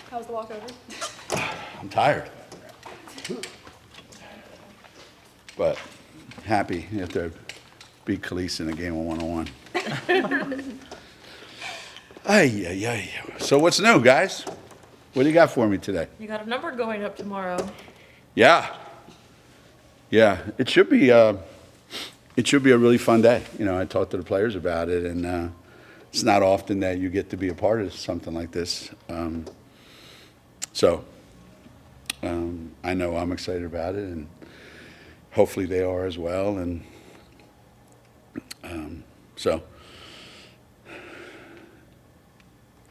How's the walkover? I'm tired. But happy to beat Khalees in a game of one-on-one. Ay, ay, ay. So what's new, guys? What do you got for me today? You got a number going up tomorrow. Yeah. Yeah, it should be a really fun day. You know, I talked to the players about it, and it's not often that you get to be a part of something like this. So I know I'm excited about it, and hopefully they are as well. And so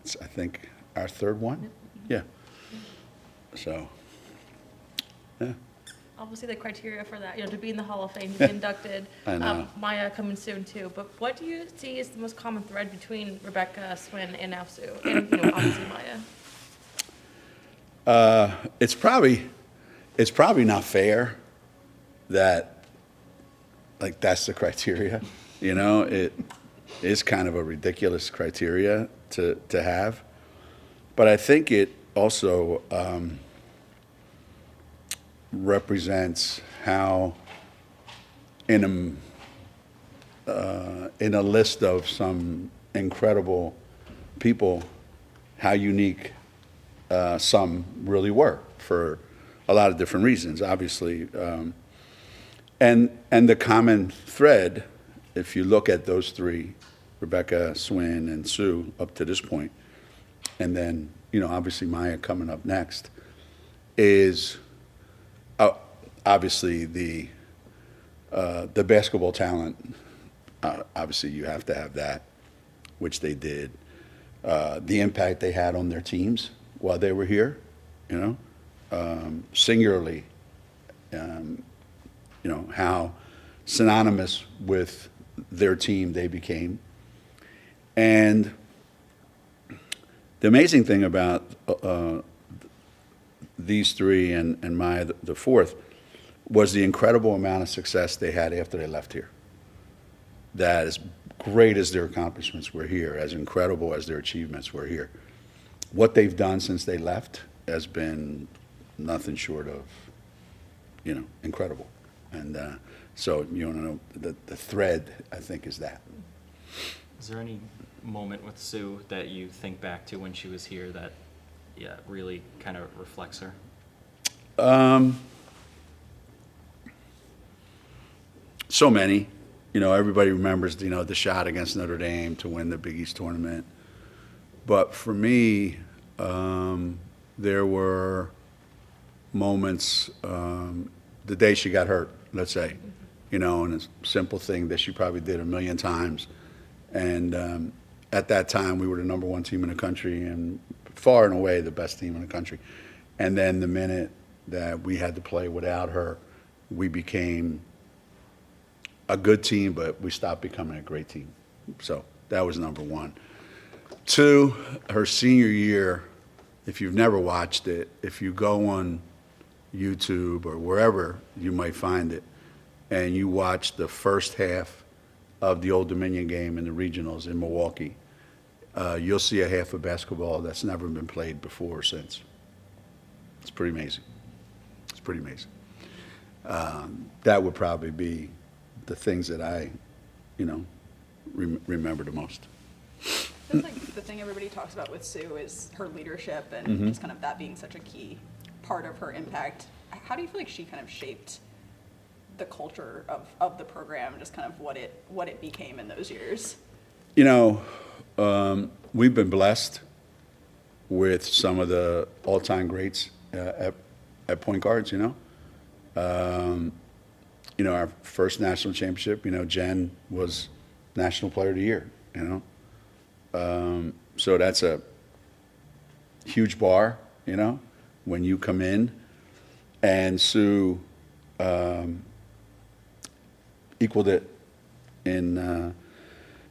it's, I think, our third one. Yeah. So, yeah. Obviously, the criteria for that, to be in the Hall of Fame, to be inducted. I know. Maya coming soon too. But what do you see as the most common thread between Rebecca, Swin, and now Sue, and obviously Maya? It's probably not fair that, like, that's the criteria. It is kind of a ridiculous criteria to have. But I think it also represents how in a list of some incredible people, how unique some really were for a lot of different reasons, obviously. And the common thread, if you look at those three, Rebecca, Swin, and Sue up to this point, and then, obviously Maya coming up next, is obviously the basketball talent. Obviously you have to have that, which they did. The impact they had on their teams while they were here, singularly, how synonymous with their team they became. And the amazing thing about these three and Maya, the fourth, was the incredible amount of success they had after they left here. That as great as their accomplishments were here, as incredible as their achievements were here, what they've done since they left has been nothing short of, incredible. And so you want to know the thread, I think, is that. Is there any moment with Sue that you think back to when she was here that, really kind of reflects her? So many. Everybody remembers, the shot against Notre Dame to win the Big East tournament. But for me, there were moments, the day she got hurt, let's say, and a simple thing that she probably did a million times. And at that time, we were the number one team in the country and far and away the best team in the country. And then the minute that we had to play without her, we became a good team, but we stopped becoming a great team. So that was number one. Two, her senior year, if you've never watched it, if you go on YouTube or wherever you might find it, and you watch the first half of the Old Dominion game in the regionals in Milwaukee, you'll see a half of basketball that's never been played before or since. It's pretty amazing. It's pretty amazing. That would probably be the things that I, remember the most. That's like the thing everybody talks about with Sue is her leadership and just kind of that being such a key part of her impact. How do you feel like she kind of shaped the culture of the program, just kind of what it became in those years? We've been blessed with some of the all-time greats at point guards, our first national championship, Jen was National Player of the Year, So that's a huge bar, when you come in. And Sue equaled it in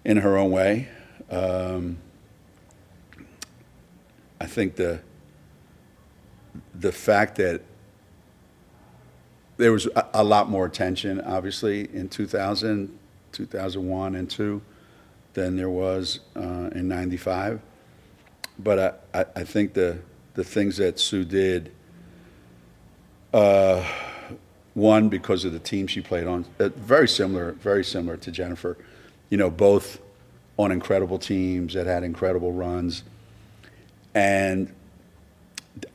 her own way. I think the fact that there was a lot more attention, obviously, in 2000, 2001, and 2 than there was in 95. But I think the the things that Sue did, one, because of the team she played on, very similar to Jennifer, both on incredible teams that had incredible runs. And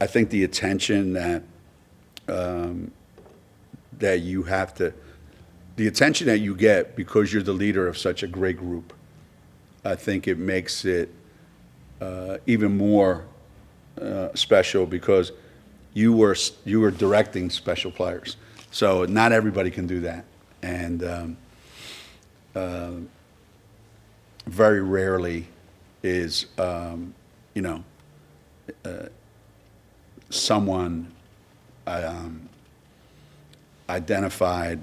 I think the attention that the attention that you get because you're the leader of such a great group, I think it makes it even more special because you were directing special players. So not everybody can do that, and very rarely is someone identified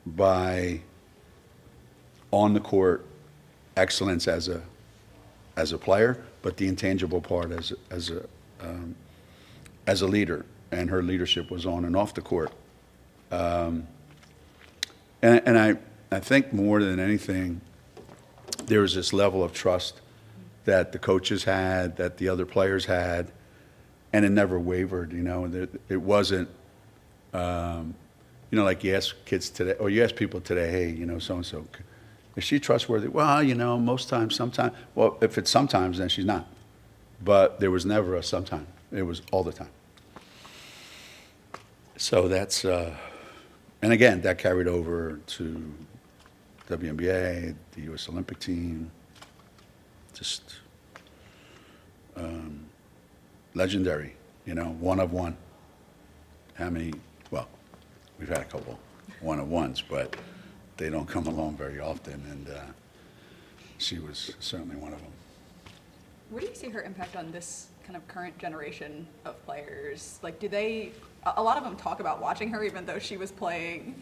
by on the court excellence as a player, but the intangible part as a leader, and her leadership was on and off the court. And I think more than anything, there was this level of trust that the coaches had, that the other players had, and it never wavered. It wasn't. Like you ask kids today, or you ask people today, hey, so and so, is she trustworthy? Well, most times, sometimes. Well, if it's sometimes, then she's not. But there was never a sometime. It was all the time. So that's, and again, that carried over to WNBA, the U.S. Olympic team, just legendary, one of one. How many, well, we've had a couple one-of-ones, but they don't come along very often, and she was certainly one of them. Where do you see her impact on this kind of current generation of players? Like, a lot of them talk about watching her, even though she was playing,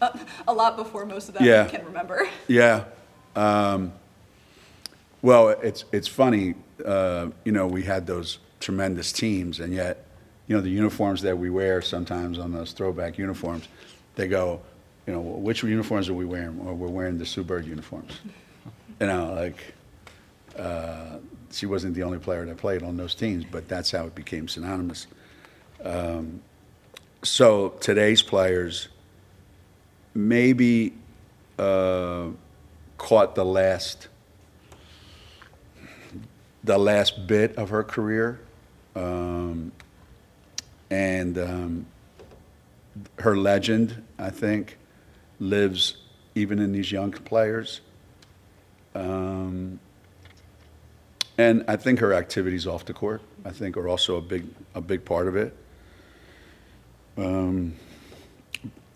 a lot before most of them can remember. Yeah. Well, it's funny, we had those tremendous teams, and yet, the uniforms that we wear sometimes on those throwback uniforms, they go, which uniforms are we wearing? Or we're wearing the Sue Bird uniforms. She wasn't the only player that played on those teams, but that's how it became synonymous. So today's players maybe caught the last bit of her career, and her legend, I think, lives even in these young players. And I think her activities off the court, I think, are also a big part of it.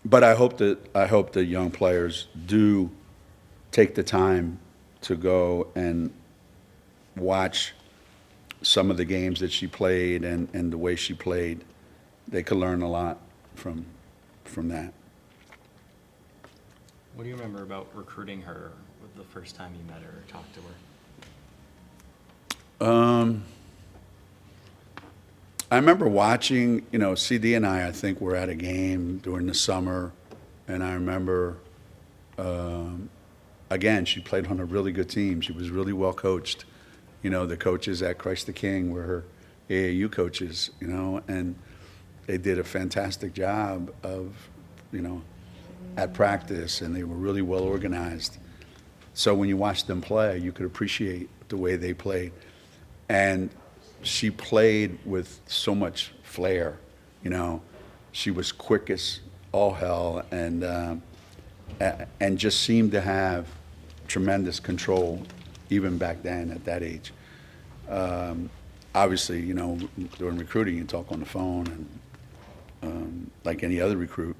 But I hope that young players do take the time to go and watch some of the games that she played and the way she played. They could learn a lot from that. What do you remember about recruiting her the first time you met her or talked to her? I remember watching, CD and I think, were at a game during the summer, and I remember, again, she played on a really good team. She was really well coached. The coaches at Christ the King were her AAU coaches, and they did a fantastic job of, at practice, and they were really well organized. So when you watched them play, you could appreciate the way they played. And she played with so much flair, She was quick as all hell, and just seemed to have tremendous control, even back then at that age. Obviously, during recruiting, you talk on the phone and like any other recruit.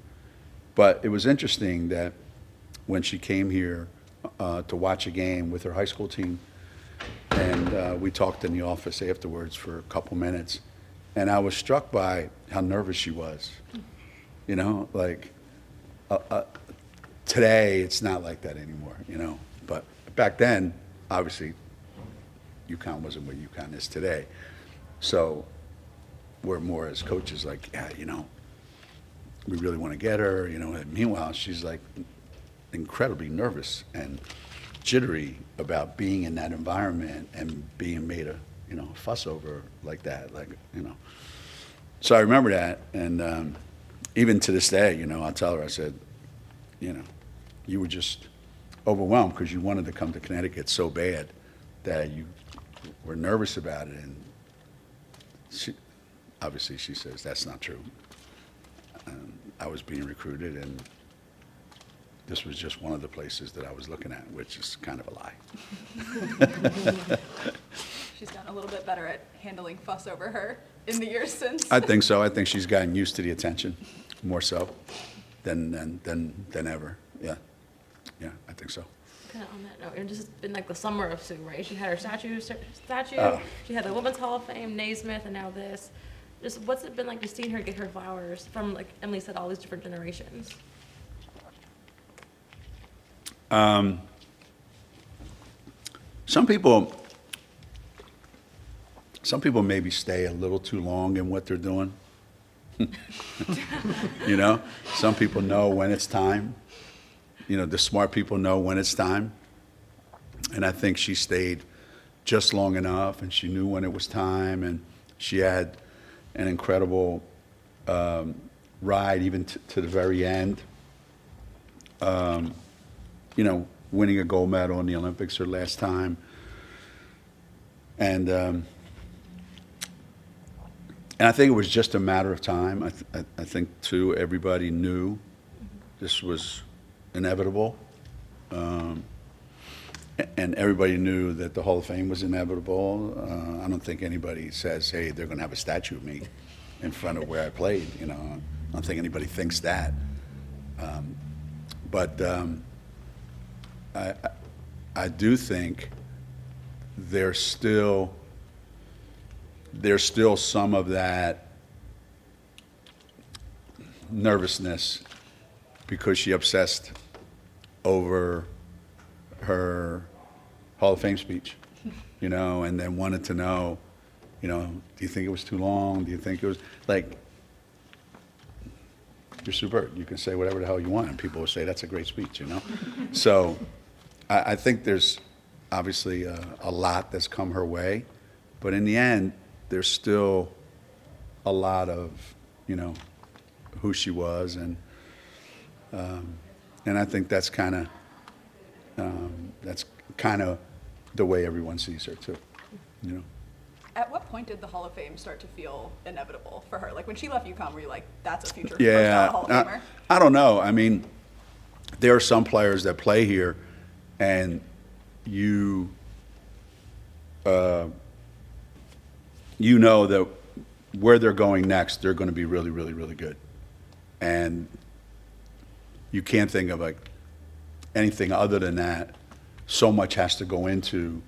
But it was interesting that when she came here to watch a game with her high school team, and we talked in the office afterwards for a couple minutes, and I was struck by how nervous she was. Today it's not like that anymore, But back then, obviously, UConn wasn't what UConn is today. So we're more as coaches like, we really want to get her, And meanwhile, she's like incredibly nervous and jittery about being in that environment and being made fuss over like that, So I remember that, and even to this day, I'll tell her, I said, you were just overwhelmed because you wanted to come to Connecticut so bad that you were nervous about it, and obviously she says that's not true. I was being recruited, and this was just one of the places that I was looking at, which is kind of a lie. She's gotten a little bit better at handling fuss over her in the years since. I think so. I think she's gotten used to the attention more so than ever. Yeah, I think so. Kind of on that note, it's just been like the summer of Sue, right? She had her statue. Oh. She had the Women's Hall of Fame, Naismith, and now this. Just what's it been like just seeing her get her flowers from, like Emily said, all these different generations? Some people maybe stay a little too long in what they're doing. Some people know when it's time. The smart people know when it's time. And I think she stayed just long enough, and she knew when it was time, and she had an incredible ride even to the very end. Winning a gold medal in the Olympics her last time. And I think it was just a matter of time. I think, too, everybody knew this was inevitable. And everybody knew that the Hall of Fame was inevitable. I don't think anybody says, hey, they're going to have a statue of me in front of where I played. I don't think anybody thinks that. But I do think there's still some of that nervousness because she obsessed over her Hall of Fame speech, and then wanted to know, do you think it was too long? Do you think it was like, you're super, you can say whatever the hell you want, and people will say that's a great speech, So I think there's obviously a lot that's come her way, but in the end, there's still a lot of, who she was, and I think that's kind of the way everyone sees her too, At what point did the Hall of Fame start to feel inevitable for her? Like when she left UConn, were you like, that's a future first ballot Hall of Famer? I don't know. I mean, there are some players that play here, and you know that where they're going next, they're going to be really, really, really good. And you can't think of like anything other than that. So much has to go into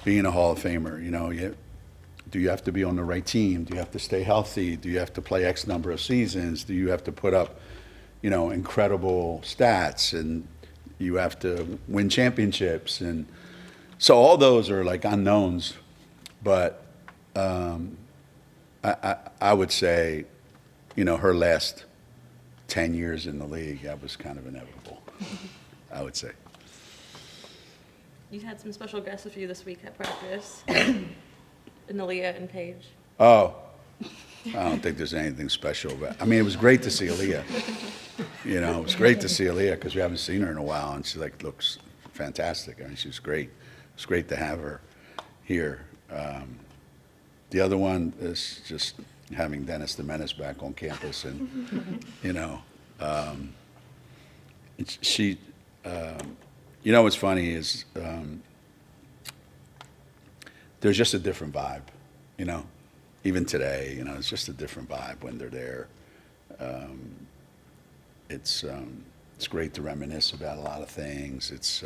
being a Hall of Famer. Do you have to be on the right team? Do you have to stay healthy? Do you have to play X number of seasons? Do you have to put up, incredible stats? And you have to win championships. And so all those are like unknowns. But I would say, her last 10 years in the league, that was kind of inevitable, I would say. You had some special guests with you this week at practice. Aaliyah and Paige. Oh, I don't think there's anything special about it. I mean, it was great to see Aaliyah. It was great to see Aaliyah because we haven't seen her in a while, and she looks fantastic. I mean, she was great. It's great to have her here. The other one is just having Dennis the Menace back on campus, and she. What's funny is there's just a different vibe, even today, it's just a different vibe when they're there. It's great to reminisce about a lot of things. It's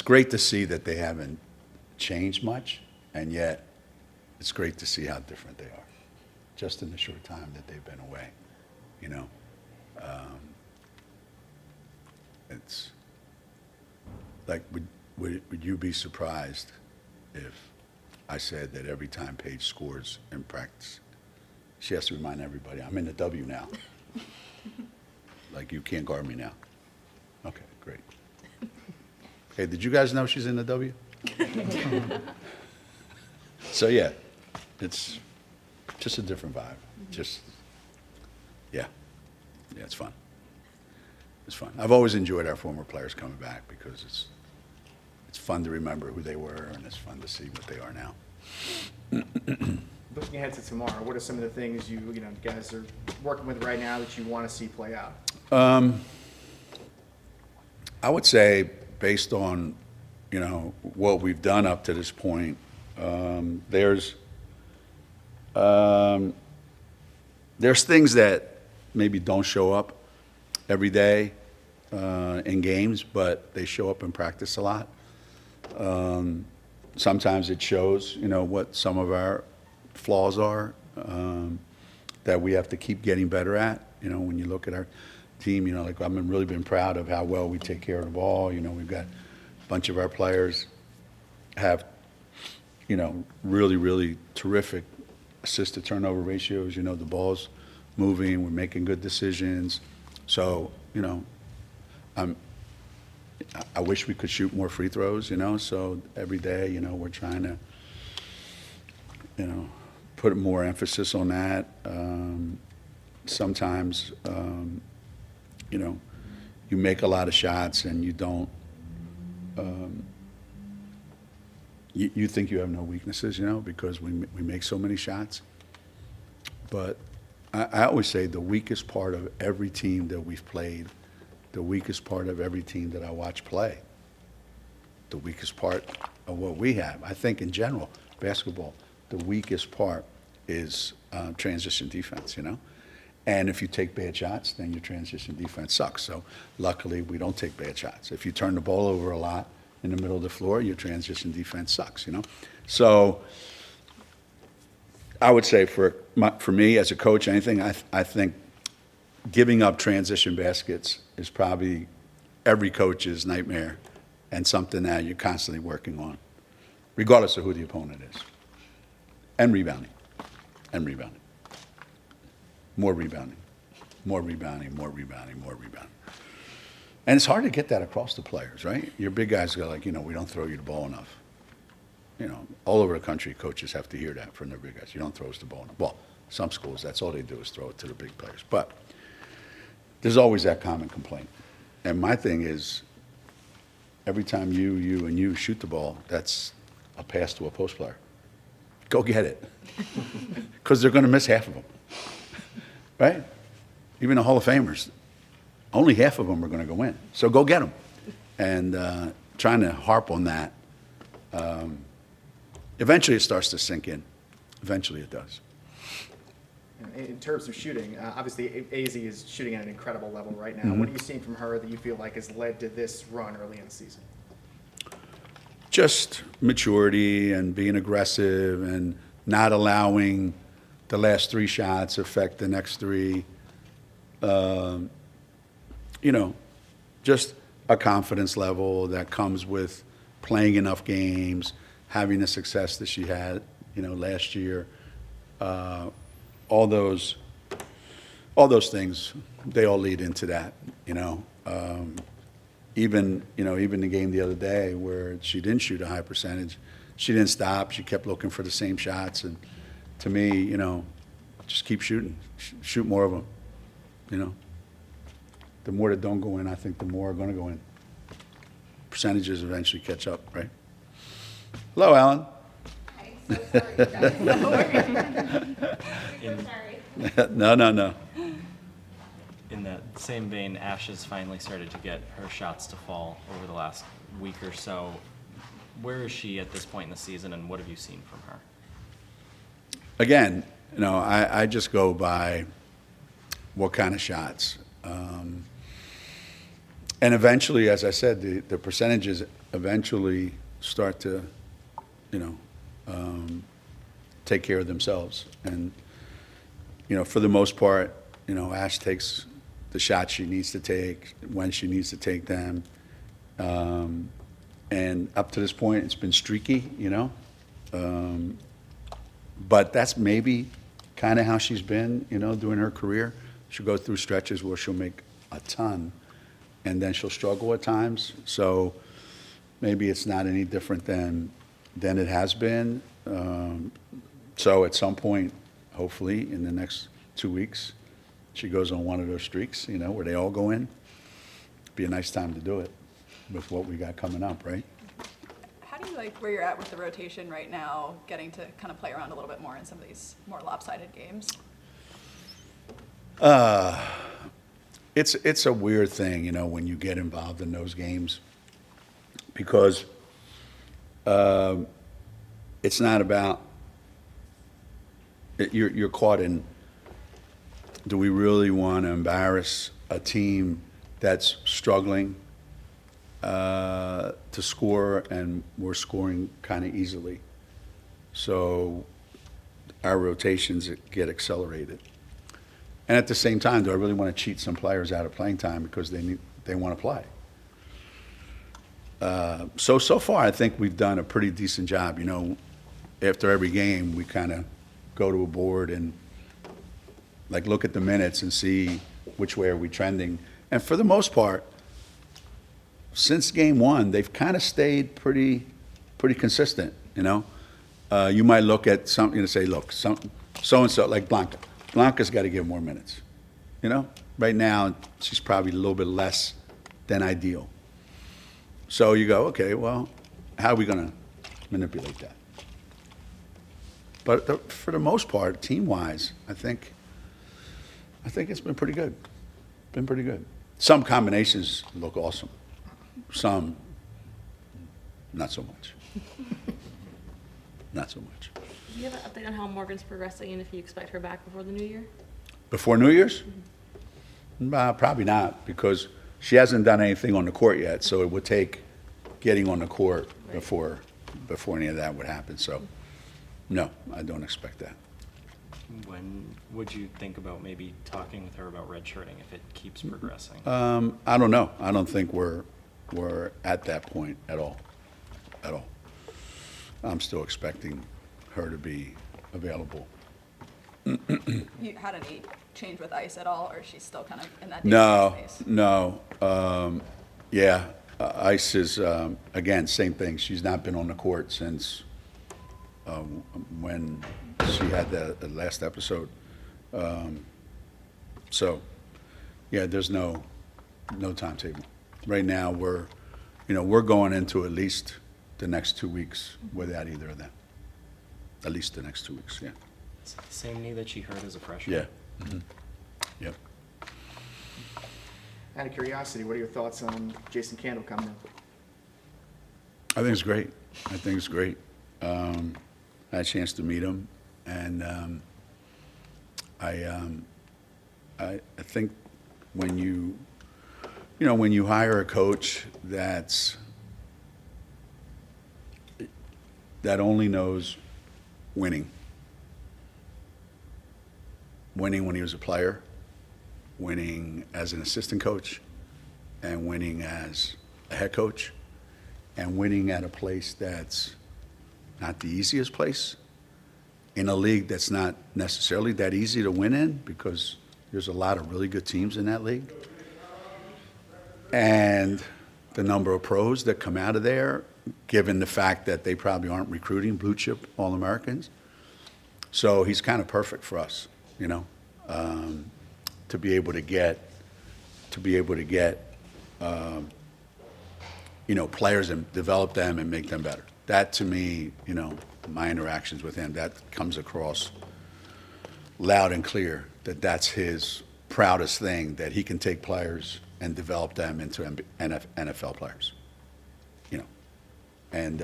great to see that they haven't changed much, and yet it's great to see how different they are, just in the short time that they've been away, It's like, would you be surprised if I said that every time Paige scores in practice, she has to remind everybody, I'm in the W now. Like, you can't guard me now. Okay, great. Hey, did you guys know she's in the W? So, yeah, it's just a different vibe. Just, yeah. Yeah, it's fun. It's fun. I've always enjoyed our former players coming back because it's fun to remember who they were, and it's fun to see what they are now. Looking ahead to tomorrow, what are some of the things you guys are working with right now that you want to see play out? I would say, based on, what we've done up to this point, there's things that maybe don't show up every day in games, but they show up in practice a lot. Sometimes it shows, what some of our flaws are that we have to keep getting better at. When you look at our team, like I've really been proud of how well we take care of the ball. We've got a bunch of our players have, really, really terrific assist to turnover ratios. The ball's moving, we're making good decisions. So, I wish we could shoot more free throws, so every day, we're trying to, put more emphasis on that. Sometimes, you make a lot of shots and you don't, you think you have no weaknesses, because we make so many shots. But I always say the weakest part of every team that we've played, the weakest part of every team that I watch play, the weakest part of what we have, I think in general, basketball, the weakest part is transition defense, And if you take bad shots, then your transition defense sucks. So luckily, we don't take bad shots. If you turn the ball over a lot in the middle of the floor, your transition defense sucks, So I would say for me as a coach, anything, I think giving up transition baskets is probably every coach's nightmare and something that you're constantly working on, regardless of who the opponent is. And rebounding. And rebounding. More rebounding. More rebounding, more rebounding, more rebounding. And it's hard to get that across the players, right? Your big guys go like, we don't throw you the ball enough. All over the country, coaches have to hear that from their big guys. You don't throw us the ball enough. Well, some schools, that's all they do is throw it to the big players. But there's always that common complaint. And my thing is, every time you shoot the ball, that's a pass to a post player. Go get it. Because they're going to miss half of them. Right? Even the Hall of Famers, only half of them are going to go in. So go get them. And trying to harp on that, eventually it starts to sink in. Eventually it does. In terms of shooting, obviously AZ is shooting at an incredible level right now. What are you seeing from her that you feel like has led to this run early in the season? Just maturity and being aggressive and not allowing the last three shots affect the next three. Just a confidence level that comes with playing enough games, having the success that she had, last year. All those things, they all lead into that, Even the game the other day where she didn't shoot a high percentage, she didn't stop. She kept looking for the same shots. And to me, just keep shooting. Shoot more of them, The more that don't go in, I think the more are going to go in. Percentages eventually catch up, right? Hello, Alan. Hi, so sorry, guys. Sorry. No. In that same vein, Ash has finally started to get her shots to fall over the last week or so. Where is she at this point in the season, and what have you seen from her? Again, I just go by what kind of shots. And eventually, as I said, the percentages eventually start to, take care of themselves. And, for the most part, Ash takes the shots she needs to take, when she needs to take them. And up to this point, it's been streaky, But that's maybe kind of how she's been, during her career. She'll go through stretches where she'll make a ton, and then she'll struggle at times. So Maybe it's not any different than it has been. So at some point, hopefully, in the next 2 weeks, she goes on one of those streaks, where they all go in. Be a nice time to do it with what we got coming up, right? How do you like where you're at with the rotation right now, getting to kind of play around a little bit more in some of these more lopsided games? It's a weird thing, when you get involved in those games, because it's not about you're caught in. Do we really want to embarrass a team that's struggling to score, and we're scoring kind of easily? So our rotations get accelerated. And at the same time, do I really want to cheat some players out of playing time because they want to play? So far, I think we've done a pretty decent job. After every game, we kind of go to a board and look at the minutes and see which way are we trending. And for the most part, since game one, they've kind of stayed pretty consistent. You might look at something and say, look, so and so like Blanca. Blanca's got to get more minutes. Right now she's probably a little bit less than ideal. So you go, okay, well, how are we going to manipulate that? But for the most part, team-wise, I think it's been pretty good. Been pretty good. Some combinations look awesome. Some, not so much. Not so much. Do you have an update on how Morgan's progressing and if you expect her back before the new year? Before New Year's? Probably not, because she hasn't done anything on the court yet, so it would take getting on the court before any of that would happen. So, no, I don't expect that. When would you think about maybe talking with her about redshirting if it keeps progressing? I don't know. I don't think we're at that point at all. At all. I'm still expecting her to be available. You had any change with Ice at all, or is she still kind of in that No, day-to-day space? no. Yeah, Ice is, again, same thing. She's not been on the court since when she had the last episode. So, yeah, there's no timetable. Right now, we're going into at least the next 2 weeks without either of them. At least the next 2 weeks, yeah. It's the same knee that she hurt as a freshman. Yeah. Mm-hmm. Yep. Out of curiosity, what are your thoughts on Jason Candle coming in? I think it's great. I had a chance to meet him, and I think when you hire a coach that only knows winning when he was a player, winning as an assistant coach, and winning as a head coach, and winning at a place that's not the easiest place, in a league that's not necessarily that easy to win in, because there's a lot of really good teams in that league. And the number of pros that come out of there, given the fact that they probably aren't recruiting blue chip All-Americans. So he's kind of perfect for us, to be able to get players and develop them and make them better. That, to me, my interactions with him, that comes across loud and clear that that's his proudest thing, that he can take players and develop them into NFL players. And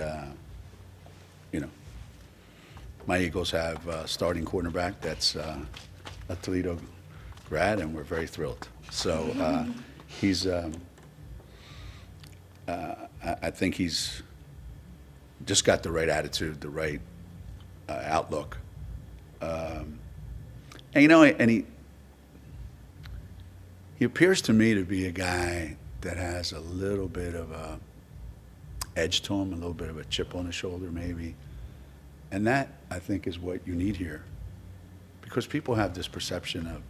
my Eagles have a starting cornerback that's a Toledo grad, and we're very thrilled. So he's, I think he's just got the right attitude, the right outlook. And he appears to me to be a guy that has a little bit of a edge to him, a little bit of a chip on his shoulder maybe. And that, I think, is what you need here. Because people have this perception of,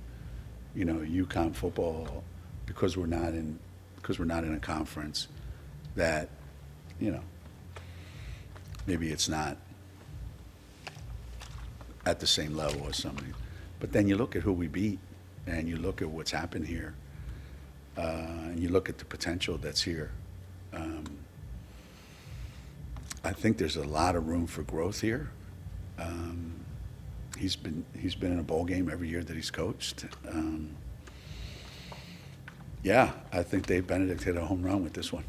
UConn football, because we're not in a conference, that, maybe it's not at the same level as somebody. But then you look at who we beat, and you look at what's happened here, and you look at the potential that's here. I think there's a lot of room for growth here. He's been in a bowl game every year that he's coached. Yeah, I think Dave Benedict hit a home run with this one.